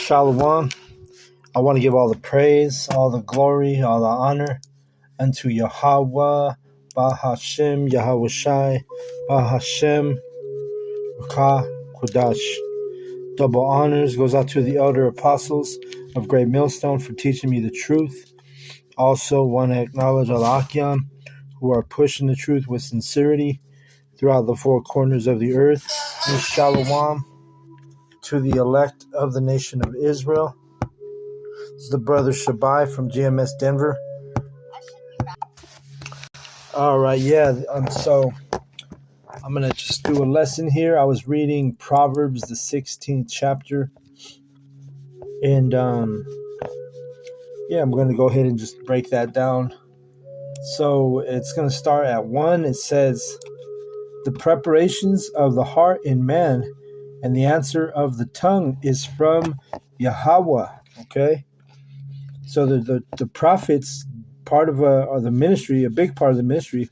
Shalom. I want to give all the praise, all the glory, all the honor unto Yahweh, Bahashem, Yahweh Shai, Bahashem, Ruka, Kodash. Double honors goes out to the elder apostles of Great Millstone for teaching me the truth. Also want to acknowledge Al-Akyam, who are pushing the truth with sincerity throughout the four corners of the earth. And Shalom to the elect of the nation of Israel. This is the brother Shabai from GMS Denver. All right, so I'm going to just do a lesson here. I was reading Proverbs, the 16th chapter. And, I'm going to go ahead and just break that down. So it's going to start at 1. It says, the preparations of the heart in man and the answer of the tongue is from Yahweh. Okay? So the prophets, part of the ministry, a big part of the ministry,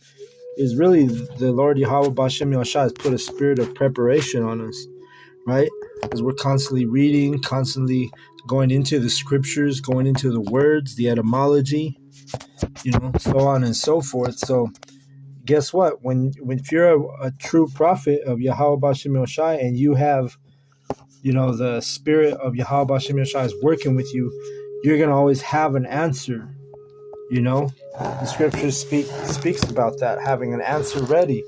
is really the Lord Yahweh B'Shem Yahshua has put a spirit of preparation on us, right? Because we're constantly reading, constantly going into the scriptures, going into the words, the etymology, so on and so forth. So guess what? If you're a true prophet of Yahweh B'Shem Yahshua and you have, the spirit of Yahweh B'Shem Yahshua is working with you, you're going to always have an answer. The scripture speaks about that, having an answer ready,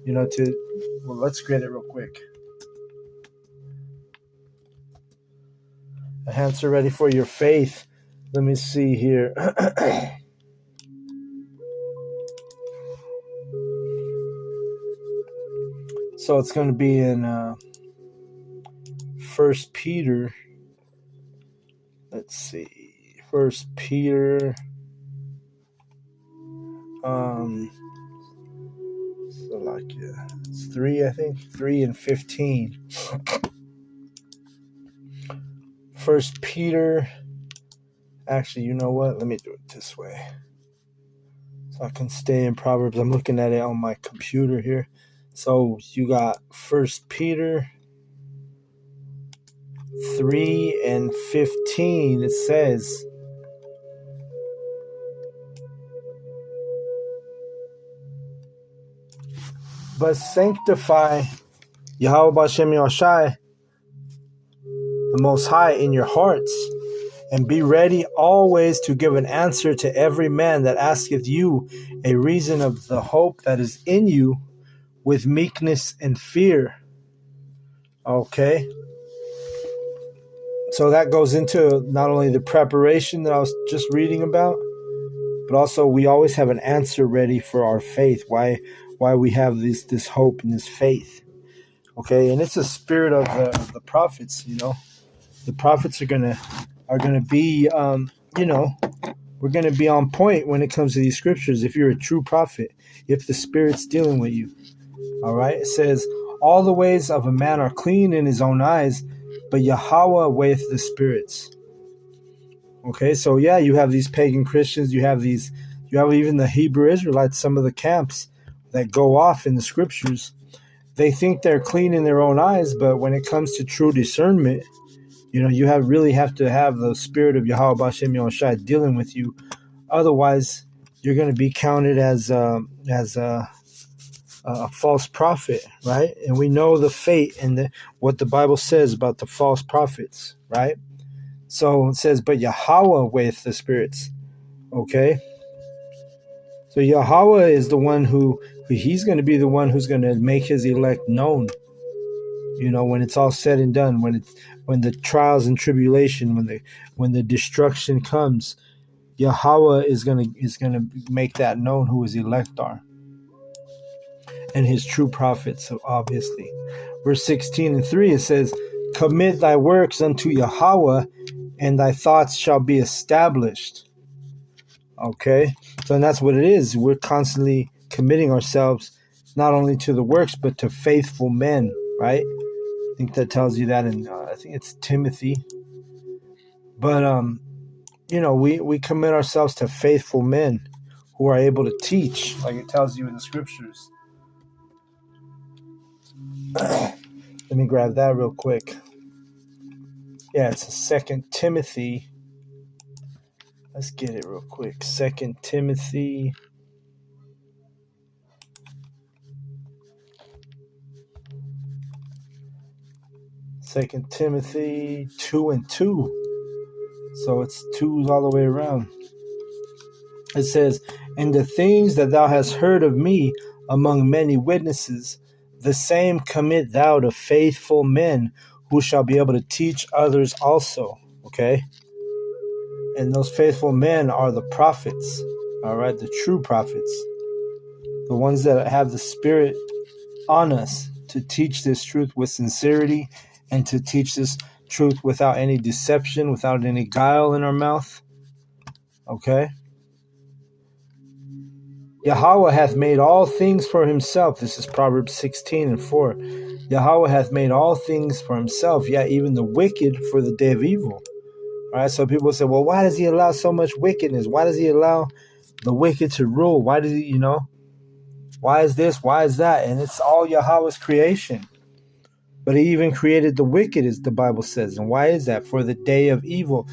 let's get it real quick. An answer ready for your faith. Let me see here. So it's going to be in 1 Peter. Let's see. 1 Peter. It's 3, I think. 3 and 15. 1 Peter. Actually, you know what? Let me do it this way, so I can stay in Proverbs. I'm looking at it on my computer here. So you got 1 Peter 3 and 15. It says, but sanctify Yahweh B'Shem Yahshai, the Most High, in your hearts, and be ready always to give an answer to every man that asketh you a reason of the hope that is in you with meekness and fear. Okay. So that goes into not only the preparation that I was just reading about, but also we always have an answer ready for our faith. Why we have this hope and this faith. Okay, and it's a spirit of the prophets. The prophets are gonna be we're gonna be on point when it comes to these scriptures. If you're a true prophet, if the Spirit's dealing with you, all right. It says all the ways of a man are clean in his own eyes, but Yahweh weigheth the spirits. Okay, so you have these pagan Christians, you have even the Hebrew Israelites, some of the camps that go off in the scriptures. They think they're clean in their own eyes, but when it comes to true discernment, you really have to have the spirit of Yahweh B'Shem Yahshua dealing with you. Otherwise, you're going to be counted as a false prophet, right? And we know the fate and what the Bible says about the false prophets, right? So it says, but Yahweh weigheth the spirits. Okay? So Yahweh is the one he's going to be the one who's going to make his elect known. When it's all said and done, when the trials and tribulation, when the destruction comes, Yahweh is going to make that known who his elect are. And his true prophets, obviously. Verse 16 and 3, it says, commit thy works unto Yahweh, and thy thoughts shall be established. Okay? So that's what it is. We're constantly committing ourselves not only to the works, but to faithful men, right? I think that tells you that in, I think it's Timothy. But, we commit ourselves to faithful men who are able to teach, like it tells you in the scriptures. Let me grab that real quick. it's a Second Timothy. Let's get it real quick. Second Timothy. Second Timothy 2:2. So it's twos all the way around. It says, "And the things that thou hast heard of me among many witnesses, the same commit thou to faithful men who shall be able to teach others also." Okay? And those faithful men are the prophets. All right? The true prophets. The ones that have the Spirit on us to teach this truth with sincerity and to teach this truth without any deception, without any guile in our mouth. Okay? Yahweh hath made all things for himself. This is Proverbs 16:4. Yahweh hath made all things for himself, yet even the wicked for the day of evil. All right, so people say, well, why does he allow so much wickedness? Why does he allow the wicked to rule? Why does he, why is this? Why is that? And it's all Yahweh's creation. But he even created the wicked, as the Bible says. And why is that? For the day of evil.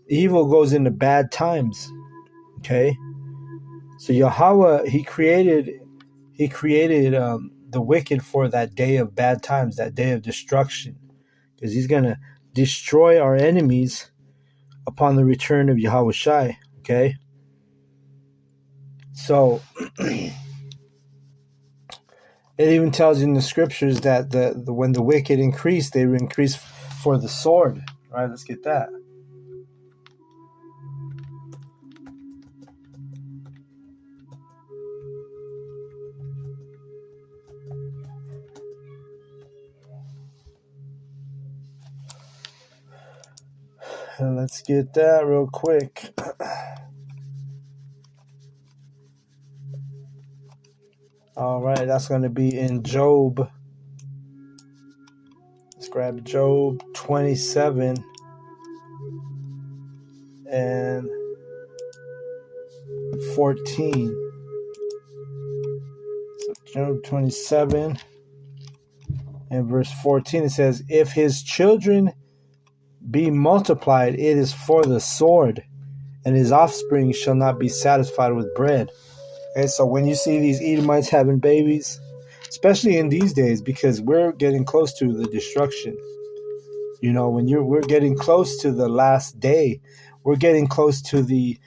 Evil goes into bad times. Okay? So Yahweh, he created the wicked for that day of bad times, that day of destruction. Because he's going to destroy our enemies upon the return of Yahweh Shai. Okay? So it even tells you in the scriptures that when the wicked increase, they increase for the sword. All right, let's get that. And let's get that real quick. All right, that's going to be in Job. Let's grab Job 27 and 14. So Job 27 and verse 14, it says, "If his children be multiplied, it is for the sword, and his offspring shall not be satisfied with bread." Okay, so when you see these Edomites having babies, especially in these days, because we're getting close to the destruction. We're getting close to the last day. We're getting close to the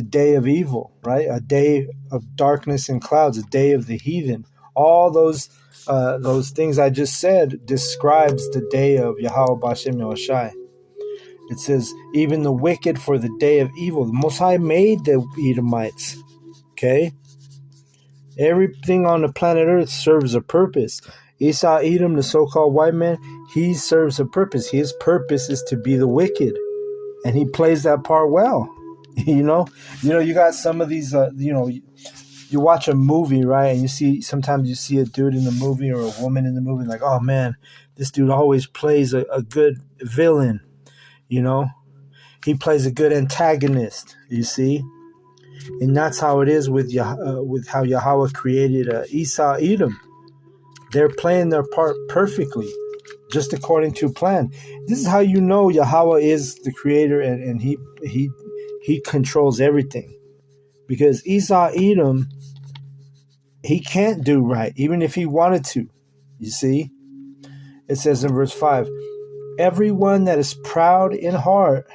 day of evil, right? A day of darkness and clouds, a day of the heathen. All those things I just said describes the day of Yahweh B'Shem Yahushai. It says, even the wicked for the day of evil. The Most High made the Edomites. Okay? Everything on the planet Earth serves a purpose. Esau Edom, the so-called white man, he serves a purpose. His purpose is to be the wicked. And he plays that part well. You got some of these, you watch a movie, right? And sometimes you see a dude in the movie or a woman in the movie, like, oh man, this dude always plays a good villain. He plays a good antagonist, you see? And that's how it is with how Yahweh created Esau, Edom. They're playing their part perfectly, just according to plan. This is how you know Yahweh is the creator and he controls everything. Because Esau, Edom, he can't do right, even if he wanted to. You see? It says in verse 5, "Everyone that is proud in heart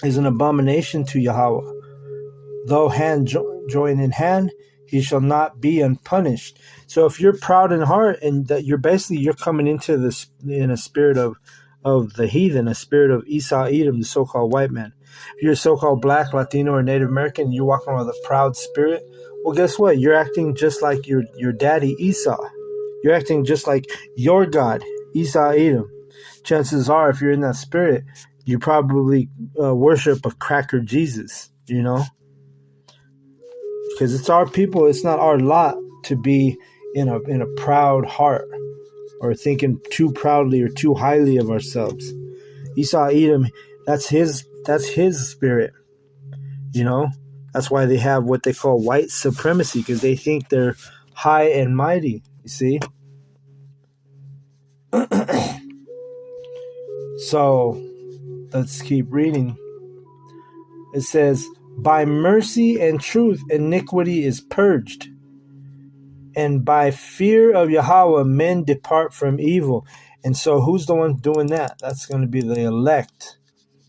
is an abomination to Yahweh. Though hand join in hand, he shall not be unpunished." So if you're proud in heart and that you're coming into this in a spirit of the heathen, a spirit of Esau, Edom, the so-called white man. If you're a so-called black, Latino, or Native American, and you're walking around with a proud spirit, well, guess what? You're acting just like your daddy Esau. You're acting just like your God, Esau, Edom. Chances are, if you're in that spirit, you probably worship a cracker Jesus, because it's our people. It's not our lot to be in a proud heart or thinking too proudly or too highly of ourselves. Esau, Edom, that's his spirit. That's why they have what they call white supremacy, because they think they're high and mighty. You see. So Let's keep reading. It says, by mercy and truth iniquity is purged, and by fear of Yahweh men depart from evil. And so who's the one doing that? That's going to be the elect.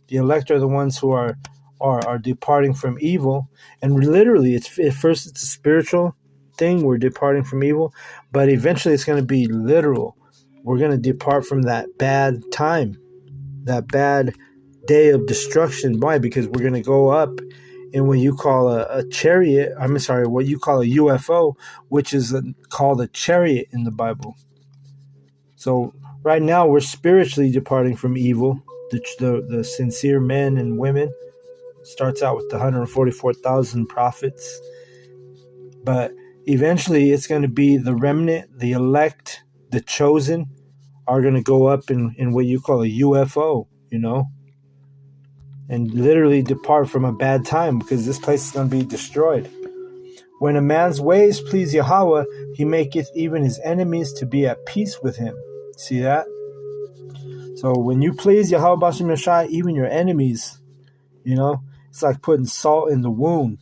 The elect are the ones who are departing from evil. And literally, at first it's a spiritual thing. We're departing from evil. But eventually it's going to be literal. We're going to depart from that bad time, that bad day of destruction. Why? Because we're going to go up in what you call a chariot. What you call a UFO, which is called a chariot in the Bible. So right now we're spiritually departing from evil. The sincere men and women. Starts out with the 144,000 prophets. But eventually it's going to be the remnant, the elect, the chosen are going to go up in what you call a UFO, and literally depart from a bad time, because this place is going to be destroyed. When a man's ways please Yahweh, he maketh even his enemies to be at peace with him. See that? So when you please Yahweh Bashem Yeshai, even your enemies, it's like putting salt in the wound,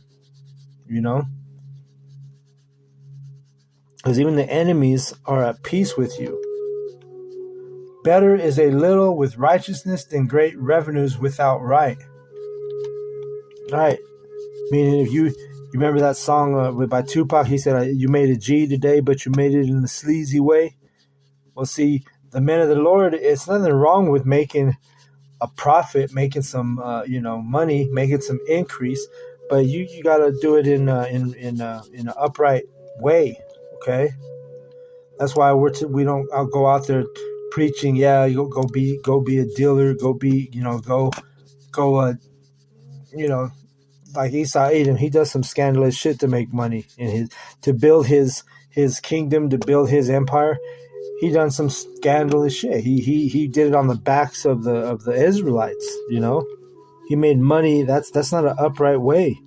because even the enemies are at peace with you. Better is a little with righteousness than great revenues without right. Right. Meaning, if you remember that song by Tupac, he said, you made a G today, but you made it in a sleazy way. Well, see, the men of the Lord, it's nothing wrong with making a profit, making some, money, making some increase, but you got to do it in an upright way. Okay. That's why I'll go out there preaching. Yeah, you go be a dealer, go be, like Esau Edom, he does some scandalous shit to make money to build his kingdom, to build his empire. He done some scandalous shit. He did it on the backs of the Israelites. He made money. That's not an upright way.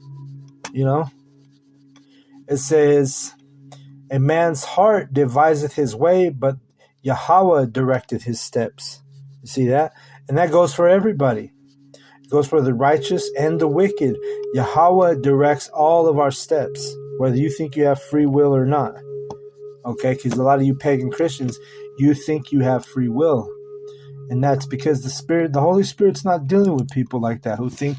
It says, a man's heart deviseth his way, but Yahweh directeth his steps. You see that? And that goes for everybody. It goes for the righteous and the wicked. Yahweh directs all of our steps, whether you think you have free will or not. Okay? Because a lot of you pagan Christians, you think you have free will. And that's because the Holy Spirit's not dealing with people like that who think,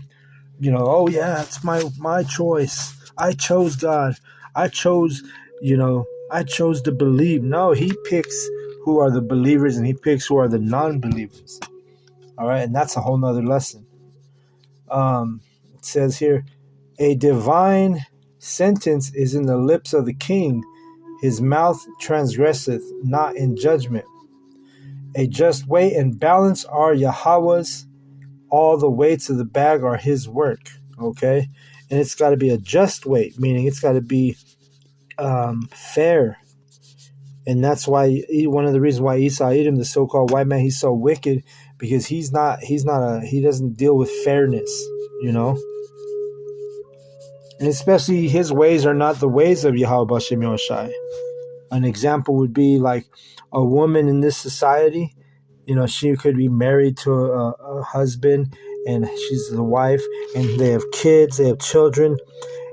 oh yeah, it's my choice. I chose God. I chose to believe. No, he picks who are the believers and he picks who are the non-believers. All right, and that's a whole nother lesson. It says here, a divine sentence is in the lips of the king. His mouth transgresseth not in judgment. A just weight and balance are Yahweh's. All the weights of the bag are his work. Okay, and it's got to be a just weight, meaning it's got to be fair. And that's why one of the reasons why Esau Edom, the so-called white man, he's so wicked, because he doesn't deal with fairness, and especially his ways are not the ways of Yahweh Bashem Yoshai. An example would be like a woman in this society, she could be married to a husband, and she's the wife, and they have kids, they have children,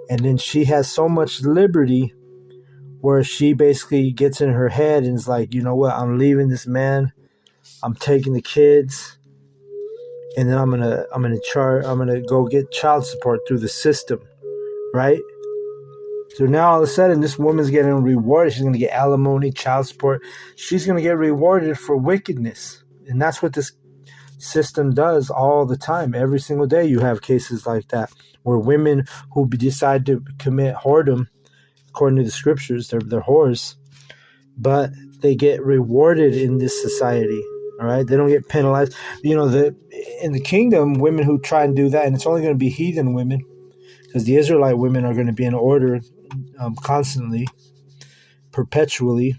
and then she has so much liberty where she basically gets in her head and is like, you know what, I'm leaving this man, I'm taking the kids, and then I'm gonna go get child support through the system, right? So now all of a sudden this woman's getting rewarded. She's gonna get alimony, child support. She's gonna get rewarded for wickedness, and that's what this system does all the time. Every single day you have cases like that where women who decide to commit whoredom, according to the scriptures, they're whores, but they get rewarded in this society. All right, they don't get penalized. In the kingdom, women who try and do that, and it's only going to be heathen women, because the Israelite women are going to be in order constantly, perpetually.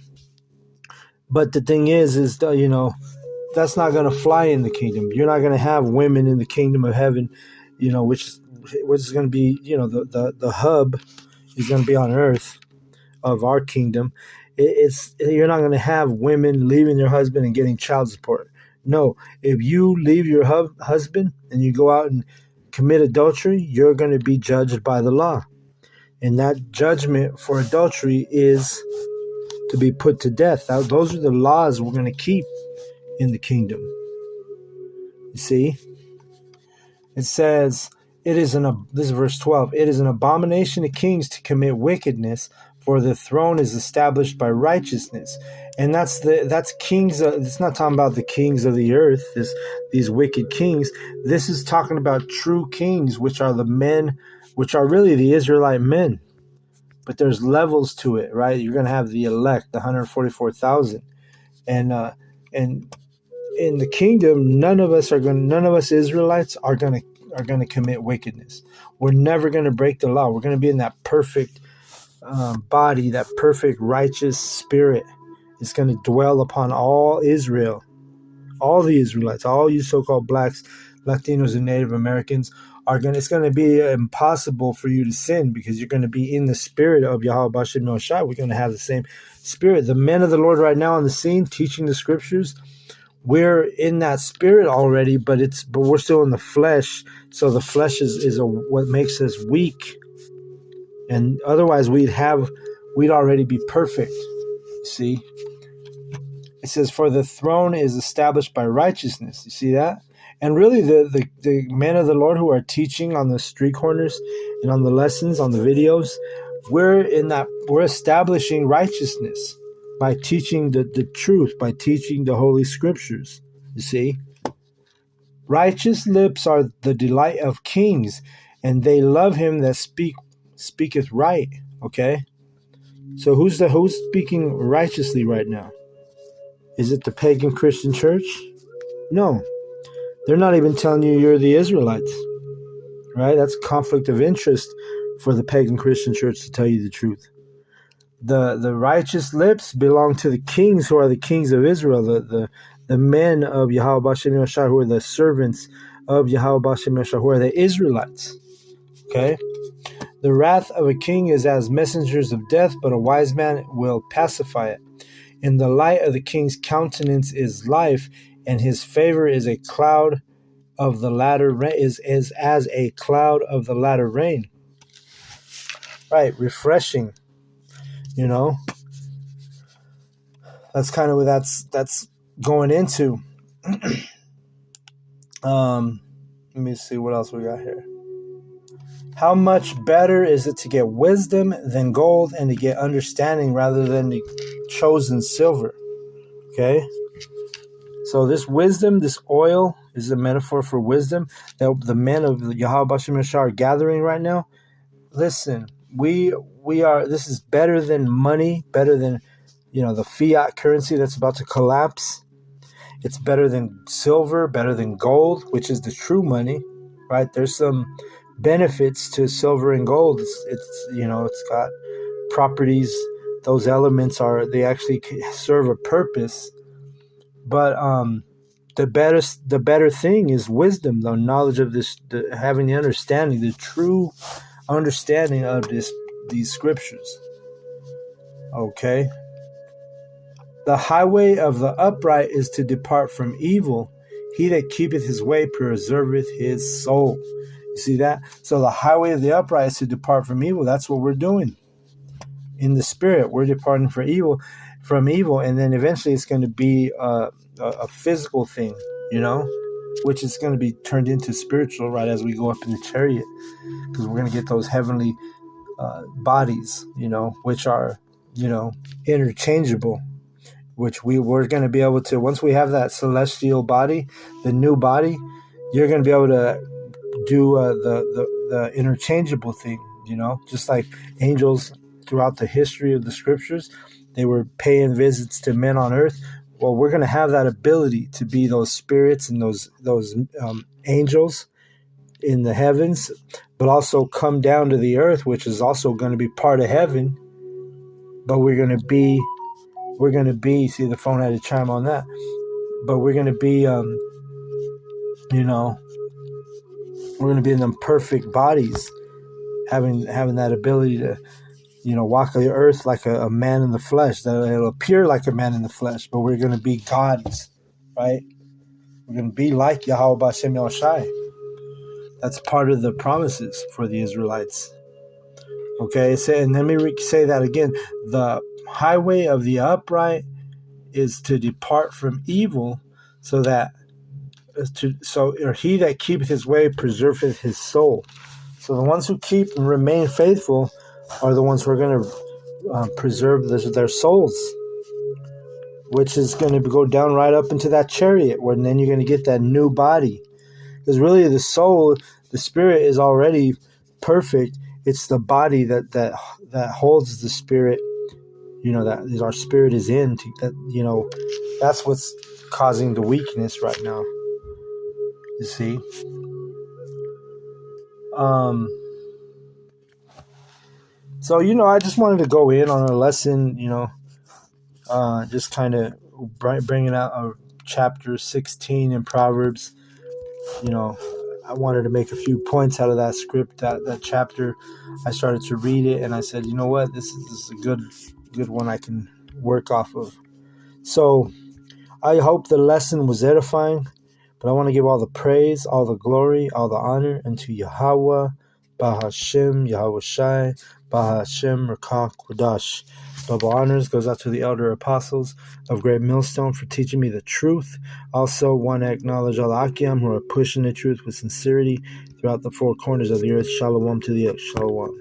But the thing is that's not going to fly in the kingdom. You're not going to have women in the kingdom of heaven, which is going to be, the hub is going to be on earth of our kingdom. You're not going to have women leaving their husband and getting child support. No, if you leave your husband and you go out and commit adultery, you're going to be judged by the law. And that judgment for adultery is to be put to death. Those are the laws we're going to keep in the kingdom. You see? It says, this is verse 12, it is an abomination to kings to commit wickedness, for the throne is established by righteousness. And that's kings. It's not talking about the kings of the earth, these wicked kings. This is talking about true kings, which are the men, which are really the Israelite men. But there's levels to it, right? You're going to have the elect, the 144,000. And in the kingdom, none of us Israelites are going to commit wickedness. We're never going to break the law. We're going to be in that perfect body, that perfect righteous spirit. It's going to dwell upon all Israel, all the Israelites, all you so-called blacks, Latinos, and Native Americans it's going to be impossible for you to sin because you're going to be in the spirit of Yahweh Bashem Yoshai. We're going to have the same spirit. The men of the Lord right now on the scene teaching the scriptures, we're in that spirit already, but we're still in the flesh. So the flesh is what makes us weak. And otherwise we'd already be perfect. You see? It says, for the throne is established by righteousness. You see that? And really the men of the Lord who are teaching on the street corners and on the lessons, on the videos, we're establishing righteousness by teaching the truth, by teaching the Holy Scriptures. You see? Righteous lips are the delight of kings, and they love him that speaketh right. Okay? So who's speaking righteously right now? Is it the pagan Christian church? No. They're not even telling you you're the Israelites. Right? That's conflict of interest for the pagan Christian church to tell you the truth. The righteous lips belong to the kings who are the kings of Israel, the men of Yahweh Bashem Yoshai, who are the servants of Yahweh Bashem Yoshai, who are the Israelites. Okay? The wrath of a king is as messengers of death, but a wise man will pacify it. In the light of the king's countenance is life, and his favor is a cloud of the latter rain, is as a cloud of the latter rain. Right, refreshing. You know, that's kind of what that's going into. Let me see what else we got here. How much better is it to get wisdom than gold, and to get understanding rather than the chosen silver? Okay. So this wisdom, this oil, is a metaphor for wisdom that the men of Yahweh Bashem Yoshai are gathering right now. Listen, we are. This is better than money, better than the fiat currency that's about to collapse. It's better than silver, better than gold, which is the true money, right? There's some benefits to silver and gold. It's got properties. Those elements they actually serve a purpose. But the better thing is wisdom, the knowledge of this, having the understanding, the true understanding of these scriptures. Okay. The highway of the upright is to depart from evil. He that keepeth his way preserveth his soul. You see that? So the highway of the upright is to depart from evil. That's what we're doing. In the spirit, we're departing from evil, and then eventually it's going to be a physical thing, which is going to be turned into spiritual right as we go up in the chariot, because we're going to get those heavenly bodies, which are, interchangeable, which we're going to be able to, once we have that celestial body, the new body, you're going to be able to do the interchangeable thing, just like angels throughout the history of the scriptures, they were paying visits to men on earth. Well, we're going to have that ability to be those spirits and those angels in the heavens, but also come down to the earth, which is also going to be part of heaven. But we're going to be, see, the phone had to chime on that, but we're going to be, we're going to be in them perfect bodies, having that ability to, walk the earth like a man in the flesh. That it'll appear like a man in the flesh, but we're going to be gods, right? We're going to be like Yahweh B'Shem Yahushai. That's part of the promises for the Israelites. Okay, and let me say that again. The highway of the upright is to depart from evil, or he that keepeth his way preserveth his soul. So the ones who keep and remain faithful are the ones who are going to preserve their souls, which is going to go down right up into that chariot, where then you're going to get that new body. Because really the soul, the spirit is already perfect. It's the body that holds the spirit, that our spirit is in. That's what's causing the weakness right now. You see? So, I just wanted to go in on a lesson, just kind of bringing out chapter 16 in Proverbs. I wanted to make a few points out of that script, that chapter. I started to read it, and I said, you know what, this is a good one I can work off of. So I hope the lesson was edifying, but I want to give all the praise, all the glory, all the honor unto Yahweh, Bahashem, Yahweh Shai, Bahashem, Rakah, Kodash. Double honors goes out to the elder apostles of Great Millstone for teaching me the truth. Also want to acknowledge all the Akiam who are pushing the truth with sincerity throughout the four corners of the earth. Shalom to the earth. Shalom.